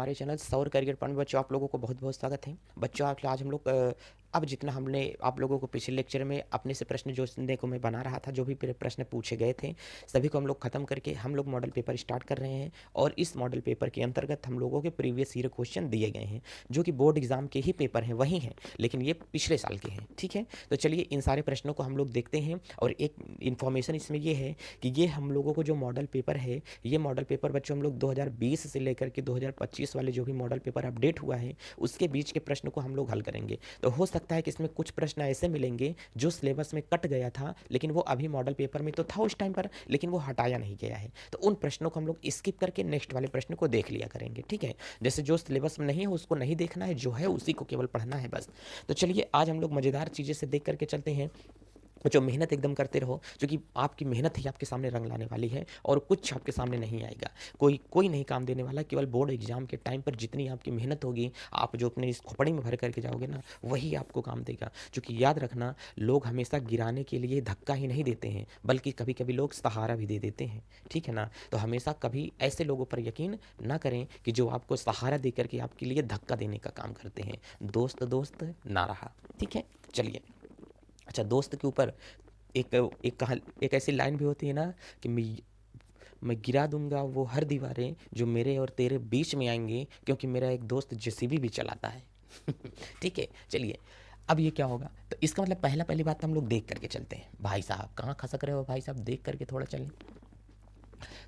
हमारे चैनल सौर career point में बच्चों आप लोगों को बहुत बहुत स्वागत है। बच्चों आज हम लोग अब जितना हमने आप लोगों को पिछले लेक्चर में अपने से प्रश्न जो सुनने को मैं बना रहा था, जो भी प्रश्न पूछे गए थे सभी को हम लोग खत्म करके हम लोग मॉडल पेपर स्टार्ट कर रहे हैं। और इस मॉडल पेपर के अंतर्गत हम लोगों के प्रीवियस ईयर क्वेश्चन दिए गए हैं जो कि बोर्ड एग्जाम के ही पेपर हैं, वही हैं, लेकिन ये पिछले साल के हैं। ठीक है, तो चलिए इन सारे प्रश्नों को हम लोग देखते हैं। और एक इन्फॉर्मेशन इसमें ये है कि ये हम लोगों को जो मॉडल पेपर है, ये मॉडल पेपर बच्चों हम लोग 2020 से लेकर के 2025 वाले जो भी मॉडल पेपर अपडेट हुआ है उसके बीच के प्रश्न को हम लोग हल करेंगे। तो हो सकता है कि इसमें कुछ प्रश्न ऐसे मिलेंगे जो सिलेबस में कट गया था, लेकिन वो अभी मॉडल पेपर में तो था उस टाइम पर, लेकिन वो हटाया नहीं गया है। तो उन प्रश्नों को हम लोग स्किप करके नेक्स्ट वाले प्रश्न को देख लिया करेंगे। ठीक है, जैसे जो सिलेबस में नहीं है उसको नहीं देखना है, जो है उसी को केवल पढ़ना है बस। तो चलिए आज हम लोग मज़ेदार चीज़ें से देख करके चलते हैं। जो मेहनत एकदम करते रहो, क्योंकि आपकी मेहनत ही आपके सामने रंग लाने वाली है और कुछ आपके सामने नहीं आएगा। कोई नहीं काम देने वाला। केवल बोर्ड एग्जाम के टाइम पर जितनी आपकी मेहनत होगी, आप जो अपने इस खोपड़ी में भर करके जाओगे ना, वही आपको काम देगा। क्योंकि याद रखना, लोग हमेशा गिराने के लिए धक्का ही नहीं देते हैं, बल्कि कभी कभी लोग सहारा भी दे देते हैं। ठीक है ना, तो हमेशा कभी ऐसे लोगों पर यकीन ना करें कि जो आपको सहारा दे करके आपके लिए धक्का देने का काम करते हैं। दोस्त दोस्त ना रहा। ठीक है, चलिए। अच्छा, दोस्त के ऊपर एक एक ऐसी लाइन भी होती है ना कि मैं गिरा दूंगा वो हर दीवारें जो मेरे और तेरे बीच में आएंगी, क्योंकि मेरा एक दोस्त जेसीबी भी चलाता है। ठीक है, चलिए। अब ये क्या होगा, तो इसका मतलब पहली बात हम लोग देख करके चलते हैं। भाई साहब कहाँ खसक रहे हो भाई साहब, देख करके थोड़ा चलें।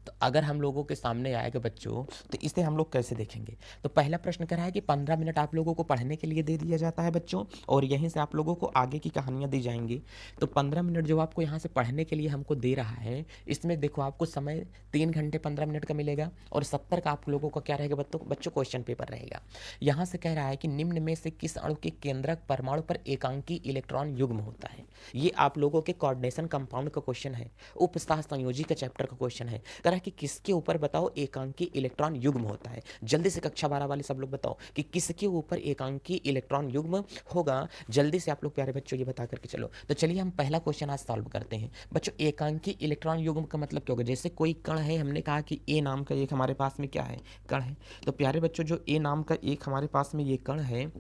तो अगर हम लोगों के सामने आएगा बच्चों, तो इसे हम लोग कैसे देखेंगे। तो पहला प्रश्न कह रहा है कि 15 मिनट आप लोगों को पढ़ने के लिए दे दिया जाता है बच्चों, और यहीं से आप लोगों को आगे की कहानियाँ दी जाएंगी। तो 15 मिनट जो आपको यहाँ से पढ़ने के लिए हमको दे रहा है, इसमें देखो आपको समय 3 घंटे 15 मिनट का मिलेगा, और 70 का आप लोगों का क्या रहेगा बच्चों क्वेश्चन पेपर रहेगा। यहाँ से कह रहा है कि निम्न में से किस अणु के केंद्रक परमाणु पर एकांकी इलेक्ट्रॉन युग्म होता है। ये आप लोगों के कोऑर्डिनेशन कंपाउंड का क्वेश्चन है, उपसह संयोजी का चैप्टर का क्वेश्चन है। कह रहा है कि किसके ऊपर बताओ एकांकी इलेक्ट्रॉन युग्म होता है। जल्दी से कक्षा 12 वाले सब लोग बताओ कि किसके ऊपर एकांकी इलेक्ट्रॉन युग्म होगा। जल्दी से आप लोग प्यारे बच्चों ये बता करके चलो। तो चलिए हम पहला क्वेश्चन आज सॉल्व करते हैं। बच्चों एकांकी इलेक्ट्रॉन युग्म का मतलब क्या होगा। जैसे कोई कण है, हमने कहा कि ए नाम का एक हमारे पास में क्या है, कण है। तो प्यारे बच्चों जो ए नाम का एक हमारे पास में ये कण है,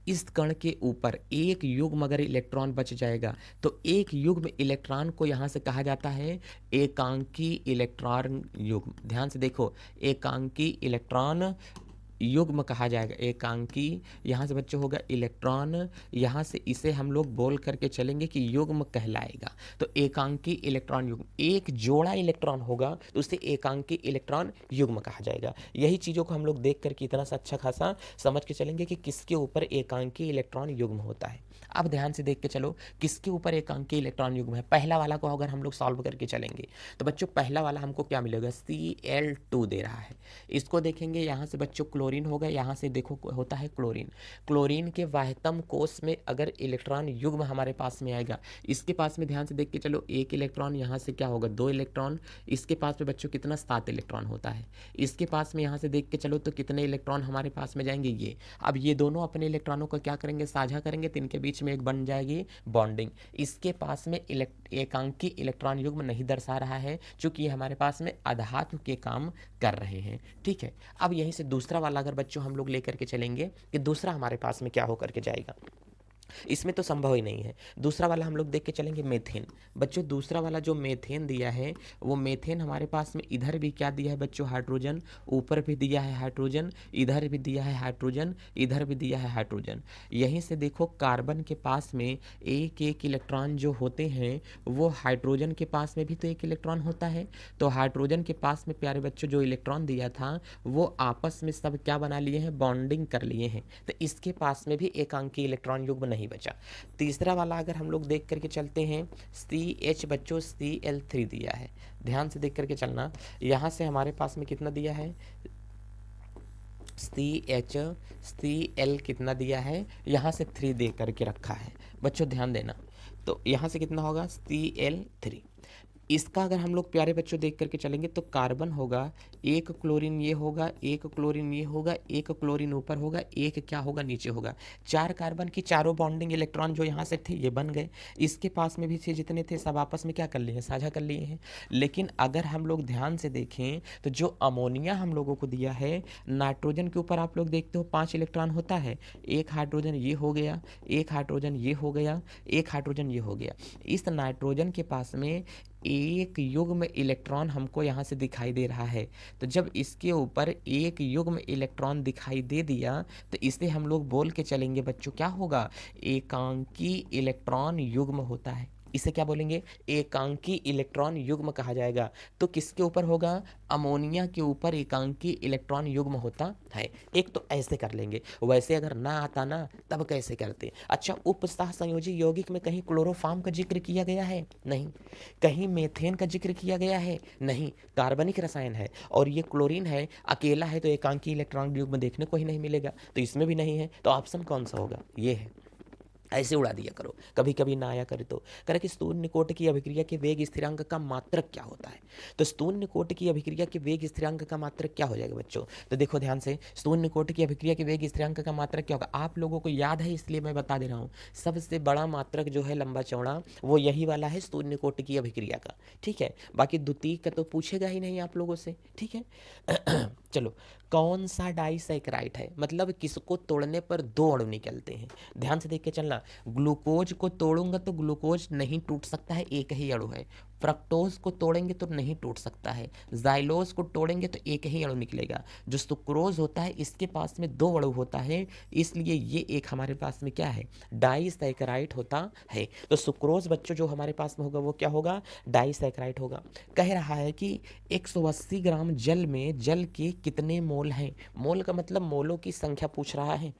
इस कण के ऊपर एक युग्म अगर इलेक्ट्रॉन बच जाएगा, तो एक युग्म इलेक्ट्रॉन को यहां से कहा जाता है एकांकी इलेक्ट्रॉन युग्म। ध्यान से देखो, एकांकी इलेक्ट्रॉन युग्म कहा जाएगा। एकांकी यहाँ से बच्चों होगा इलेक्ट्रॉन, यहाँ से इसे हम लोग बोल करके चलेंगे कि युग्म कहलाएगा। तो एकांकी इलेक्ट्रॉन युग्म, एक जोड़ा इलेक्ट्रॉन होगा तो उसे एकांकी इलेक्ट्रॉन युग्म कहा जाएगा। यही चीज़ों को हम लोग देख करके इतना सा अच्छा खासा समझ के चलेंगे कि किसके ऊपर एकांकी इलेक्ट्रॉन युग्म होता है। अब ध्यान से देख के चलो, किसके ऊपर एकांकी इलेक्ट्रॉन युग्म है। पहला वाला को अगर हम लोग सॉल्व करके चलेंगे, तो बच्चों पहला वाला हमको क्या मिलेगा, Cl2 दे रहा है। इसको देखेंगे, यहाँ से बच्चों क्लोरीन होगा, यहाँ से देखो होता है क्लोरीन। क्लोरीन के वाह्यतम कोष में अगर इलेक्ट्रॉन युग्म हमारे पास में आएगा, इसके पास में ध्यान से देख के चलो, एक इलेक्ट्रॉन, यहाँ से क्या होगा 2 इलेक्ट्रॉन, इसके पास में बच्चों कितना 7 इलेक्ट्रॉन होता है। इसके पास में यहाँ से देख के चलो तो कितने इलेक्ट्रॉन हमारे पास में जाएंगे, ये। अब ये दोनों अपने इलेक्ट्रॉनों को क्या करेंगे, साझा करेंगे, तो इनके बीच में एक बन जाएगी बॉन्डिंग। इसके पास में एकांकी इलेक्ट्रॉन युग्म नहीं दर्शा रहा है, चूंकि ये हमारे पास में आधात्म के काम कर रहे हैं। ठीक है, अब यहीं से दूसरा वाला अगर बच्चों हम लोग लेकर के चलेंगे कि दूसरा हमारे पास में क्या होकर के जाएगा, इसमें तो संभव ही नहीं है। दूसरा वाला हम लोग देख के चलेंगे मेथेन। बच्चों दूसरा वाला जो मेथेन दिया है, वो मेथेन हमारे पास में इधर भी क्या दिया है बच्चों, हाइड्रोजन, ऊपर भी दिया है हाइड्रोजन, इधर भी दिया है हाइड्रोजन, इधर भी दिया है हाइड्रोजन। यहीं से देखो कार्बन के पास में एक एक इलेक्ट्रॉन जो होते हैं, वो हाइड्रोजन के पास में भी तो एक इलेक्ट्रॉन होता है। तो हाइड्रोजन के पास में प्यारे बच्चों जो इलेक्ट्रॉन दिया था, वो आपस में सब क्या बना लिए हैं, बॉन्डिंग कर लिए हैं। तो इसके पास में भी एकांकी इलेक्ट्रॉन युग्म नहीं बचा। तीसरा वाला अगर हम लोग देख करके चलते हैं, CH बच्चों Cl3 दिया है। ध्यान से देख करके चलना, यहां से हमारे पास में कितना दिया है, Cl कितना दिया है, यहां से 3 दे करके रखा है। बच्चों ध्यान देना, तो यहां से कितना होगा Cl3। इसका अगर हम लोग प्यारे बच्चों देख करके चलेंगे तो कार्बन होगा, एक क्लोरीन ये होगा, एक क्लोरीन ये होगा, एक क्लोरीन ऊपर होगा, एक क्या होगा नीचे होगा। 4 कार्बन की चारों बॉन्डिंग इलेक्ट्रॉन जो यहाँ से थे ये बन गए। इसके पास में भी थे जितने थे सब आपस में क्या कर लिए हैं, साझा कर लिए हैं। लेकिन अगर हम लोग ध्यान से देखें तो जो अमोनिया हम लोगों को दिया है, नाइट्रोजन के ऊपर आप लोग देखते हो 5 इलेक्ट्रॉन होता है, एक हाइड्रोजन ये हो गया, एक हाइड्रोजन ये हो गया, एक हाइड्रोजन ये हो गया। इस नाइट्रोजन के पास में एक युग्म इलेक्ट्रॉन हमको यहाँ से दिखाई दे रहा है। तो जब इसके ऊपर एक युग्म इलेक्ट्रॉन दिखाई दे दिया तो इसे हम लोग बोल के चलेंगे बच्चों क्या होगा, एकांकी इलेक्ट्रॉन युग्म होता है। इसे क्या बोलेंगे, एकांकी इलेक्ट्रॉन युग्म कहा जाएगा। तो किसके ऊपर होगा, अमोनिया के ऊपर एकांकी इलेक्ट्रॉन युग्म होता है। एक तो ऐसे कर लेंगे, वैसे अगर ना आता ना तब कैसे करते। अच्छा, उपसह संयोजी यौगिक में कहीं क्लोरोफॉर्म का जिक्र किया गया है, नहीं। कहीं मेथेन का जिक्र किया गया है, नहीं। कार्बनिक रसायन है और ये क्लोरीन है, अकेला है तो एकांकी इलेक्ट्रॉन युग्म देखने को ही नहीं मिलेगा, तो इसमें भी नहीं है। तो ऑप्शन कौन सा होगा, ये है। ऐसे उड़ा दिया करो, कभी कभी ना आया करे तो। करे कि स्तूल निकोट की अभिक्रिया के वेग स्थिरांक का मात्रक क्या होता है। तो स्तूल निकोट की अभिक्रिया के वेग स्थिरांक का मात्रक क्या हो जाएगा बच्चों, तो देखो ध्यान से, स्तूल निकोट की अभिक्रिया के वेग स्थिरांक का मात्रक क्या होगा, आप लोगों को याद है इसलिए मैं बता दे रहा हूँ। सबसे बड़ा मात्रक जो है लंबा चौड़ा वो यही वाला है, स्तूल निकोट की अभिक्रिया का, ठीक है। बाकी द्वितीय का तो पूछेगा ही नहीं आप लोगों से, ठीक है। चलो, कौन सा डाइसैकराइड है, मतलब किसको तोड़ने पर 2 अणु निकलते हैं। ध्यान से देख के चलना, ग्लूकोज को तोड़ूंगा तो ग्लूकोज नहीं टूट सकता है, एक ही अणु है। फ्रक्टोज को तोड़ेंगे तो नहीं टूट सकता है। जाइलोज को तोड़ेंगे तो एक ही अणु निकलेगा। जो सुक्रोज होता है इसके पास में 2 अणु होता है, इसलिए ये एक हमारे पास में क्या है, डाइसैकराइड होता है। तो सुक्रोज बच्चों जो हमारे पास में होगा वो क्या होगा, डाइसैकराइड होगा। कह रहा है कि 180 ग्राम जल में जल के कितने मोल हैं। मोल का मतलब मोलों की संख्या पूछ रहा है।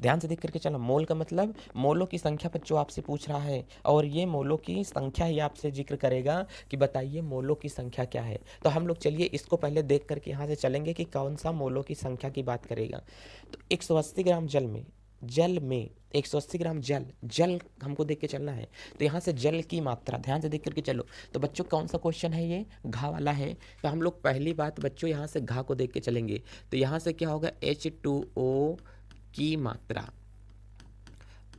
ध्यान से देख करके चलो, मोल का मतलब मोलों की संख्या बच्चों आपसे पूछ रहा है, और ये मोलों की संख्या ही आपसे जिक्र करेगा कि बताइए मोलों की संख्या क्या है। तो हम लोग चलिए इसको पहले देख करके यहाँ से चलेंगे कि कौन सा मोलों की संख्या की बात करेगा। तो 180 ग्राम जल में 180 ग्राम जल हमको देख के चलना है। तो यहाँ से जल की मात्रा ध्यान से देख करके चलो। तो बच्चों कौन सा क्वेश्चन है, ये घा वाला है। तो हम लोग पहली बात बच्चों यहाँ से घा को देख के चलेंगे। तो यहाँ से क्या होगा, H2O की मात्रा।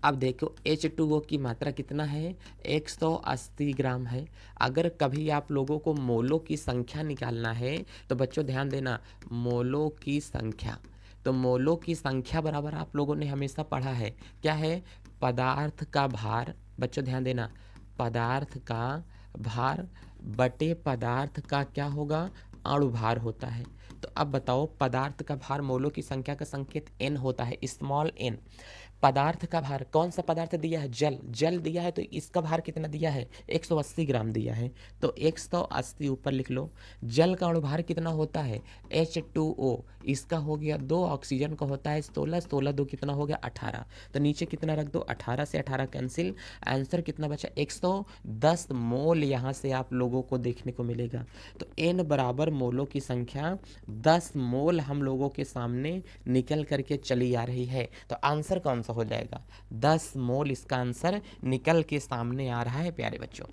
अब देखो H2O की मात्रा कितना है, 180 ग्राम है। अगर कभी आप लोगों को मोलों की संख्या निकालना है तो बच्चों ध्यान देना, मोलों की संख्या, तो मोलों की संख्या बराबर आप लोगों ने हमेशा पढ़ा है, क्या है, पदार्थ का भार। बच्चों ध्यान देना, पदार्थ का भार बटे पदार्थ का क्या होगा, अणु भार होता है। तो अब बताओ, पदार्थ का भार मोलों की संख्या का संकेत n होता है, स्मॉल n। पदार्थ का भार, कौन सा पदार्थ दिया है, जल दिया है, तो इसका भार कितना दिया है, 180 ग्राम दिया है। तो 180 ऊपर लिख लो। जल का अणुभार कितना होता है, H2O, इसका हो गया 2, ऑक्सीजन का होता है 16, 16 2 कितना हो गया 18। तो नीचे कितना रख दो, 18 से 18 कैंसिल, आंसर कितना बचा, 110 मोल यहाँ से आप लोगों को देखने को मिलेगा। तो n बराबर मोलों की संख्या 10 मोल हम लोगों के सामने निकल करके चली आ रही है। तो आंसर कौन सा हो जाएगा, 10 मोल इसका आंसर निकल के सामने आ रहा है प्यारे बच्चों।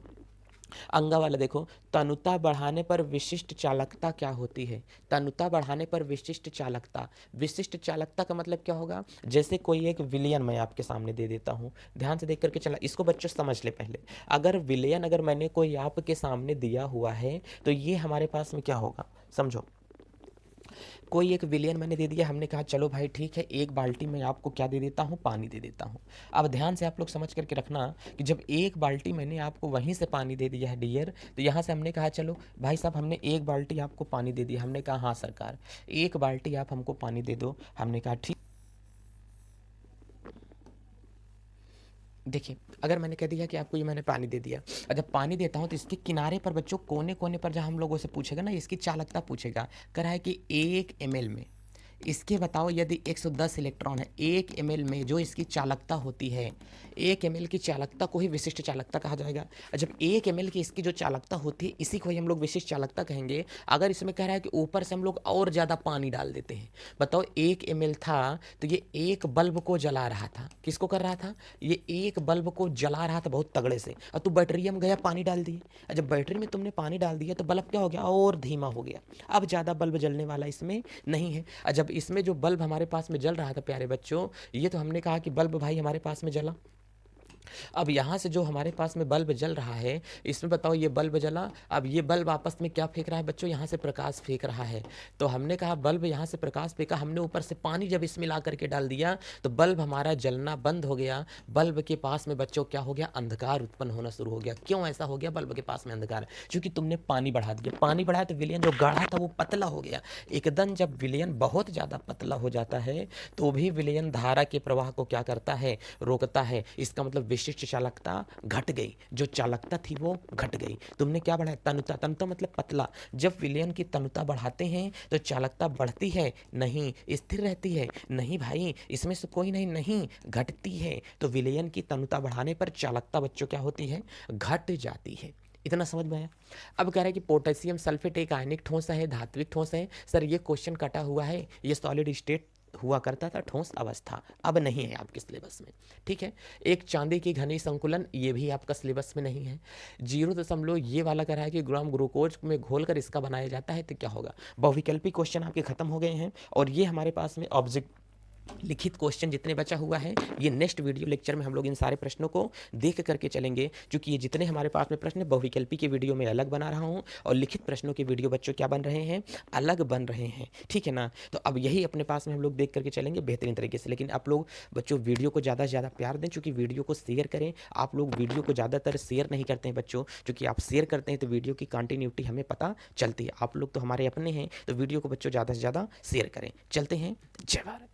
अंगा वाला देखो, तनुता बढ़ाने पर विशिष्ट चालकता क्या होती है। तनुता बढ़ाने पर विशिष्ट चालकता, विशिष्ट चालकता का मतलब क्या होगा, जैसे कोई एक विलयन मैं आपके सामने दे देता हूं, ध्यान से देख करके चला, इसको बच्चों समझ ले पहले। अगर विलयन अगर मैंने कोई आपके सामने दिया हुआ है तो ये हमारे पास में क्या होगा, समझो। कोई एक विलियन मैंने दे दिया, हमने कहा चलो भाई ठीक है, एक बाल्टी में आपको क्या दे देता हूँ, पानी दे देता हूँ। अब ध्यान से आप लोग समझ करके रखना कि जब एक बाल्टी मैंने आपको वहीं से पानी दे दिया है डियर, तो यहाँ से हमने कहा चलो भाई साहब हमने एक बाल्टी आपको पानी दे दिया, हमने कहा हाँ सरकार एक बाल्टी आप हमको पानी दे दो, हमने कहा ठीक। देखिए, अगर मैंने कह दिया कि आपको ये मैंने पानी दे दिया, और जब पानी देता हूँ तो इसके किनारे पर बच्चों कोने कोने पर जहाँ हम लोगों से पूछेगा ना, इसकी चालकता पूछेगा, कह रहा है कि 1 ml में इसके बताओ यदि 110 इलेक्ट्रॉन है 1 ml में, जो इसकी चालकता होती है 1 ml की चालकता को ही विशिष्ट चालकता कहा जाएगा। और जब 1 ml की इसकी जो चालकता होती है इसी को ही हम लोग विशिष्ट चालकता कहेंगे। अगर इसमें कह रहा है कि ऊपर से हम लोग और ज़्यादा पानी डाल देते हैं, बताओ 1 ml था तो ये एक बल्ब को जला रहा था। किसको कर रहा था? ये एक बल्ब को जला रहा था बहुत तगड़े से। और तू बैटरी में गया पानी डाल दिए, और जब बैटरी में तुमने पानी डाल दिया तो बल्ब क्या हो गया? और धीमा हो गया। अब ज़्यादा बल्ब जलने वाला इसमें नहीं है। और जब इसमें जो बल्ब हमारे पास में जल रहा था प्यारे बच्चों, ये तो हमने कहा कि बल्ब भाई हमारे पास में जला। अब यहाँ से जो हमारे पास में बल्ब जल रहा है, इसमें बताओ ये बल्ब जला। अब ये बल्ब आपस में क्या फेंक रहा है बच्चों? यहाँ से प्रकाश फेंक रहा है। तो हमने कहा बल्ब यहाँ से प्रकाश फेंका, हमने ऊपर से पानी जब इसमें ला करके डाल दिया तो बल्ब हमारा जलना बंद हो गया। बल्ब के पास में बच्चों क्या हो गया? अंधकार उत्पन्न होना शुरू हो गया। क्यों ऐसा हो गया? बल्ब के पास में अंधकार, क्योंकि तुमने पानी बढ़ा दिया। पानी बढ़ाया तो विलयन जो गाढ़ा था वो पतला हो गया। एकदम जब विलयन बहुत ज़्यादा पतला हो जाता है तो भी विलयन धारा के प्रवाह को क्या करता है? रोकता है। इसका मतलब विशिष्ट चालकता घट गई, जो चालकता थी वो घट गई। तुमने क्या बढ़ाया? तनुता। तनुता मतलब पतला। जब विलयन की तनुता बढ़ाते हैं तो चालकता बढ़ती है? नहीं। स्थिर रहती है? नहीं भाई, इसमें से कोई नहीं, नहीं घटती है। तो विलयन की तनुता बढ़ाने पर चालकता बच्चों क्या होती है? घट जाती है। इतना समझ में आया? अब कह रहा है कि पोटेशियम सल्फेट एक आयनिक ठोस है, धात्विक ठोस है। सर ये क्वेश्चन कटा हुआ है, ये सॉलिड स्टेट हुआ करता था, ठोस अवस्था अब नहीं है आपके सिलेबस में। ठीक है। एक चांदी की घनी संकुलन, ये भी आपका सिलेबस में नहीं है। 0 ये वाला कह रहा है कि ग्राम ग्लूकोज में घोलकर इसका बनाया जाता है तो क्या होगा? बहुविकल्पी क्वेश्चन आपके खत्म हो गए हैं। और ये हमारे पास में ऑब्जेक्ट लिखित क्वेश्चन जितने बचा हुआ है, ये नेक्स्ट वीडियो लेक्चर में हम लोग इन सारे प्रश्नों को देख करके चलेंगे। क्योंकि ये जितने हमारे पास में प्रश्न बहुविकल्पी के वीडियो में अलग बना रहा हूँ और लिखित प्रश्नों के वीडियो बच्चों क्या बन रहे हैं? अलग बन रहे हैं। ठीक है ना? तो अब यही अपने पास में हम लोग देख करके चलेंगे बेहतरीन तरीके से। लेकिन आप लोग बच्चों वीडियो को ज़्यादा से ज़्यादा प्यार दें, चूँकि वीडियो को शेयर करें। आप लोग वीडियो को ज़्यादातर शेयर नहीं करते हैं बच्चों, क्योंकि आप शेयर करते हैं तो वीडियो की कंटिन्यूटी हमें पता चलती है। आप लोग तो हमारे अपने हैं, तो वीडियो को बच्चों ज़्यादा से ज़्यादा शेयर करें। चलते हैं। जय भारत।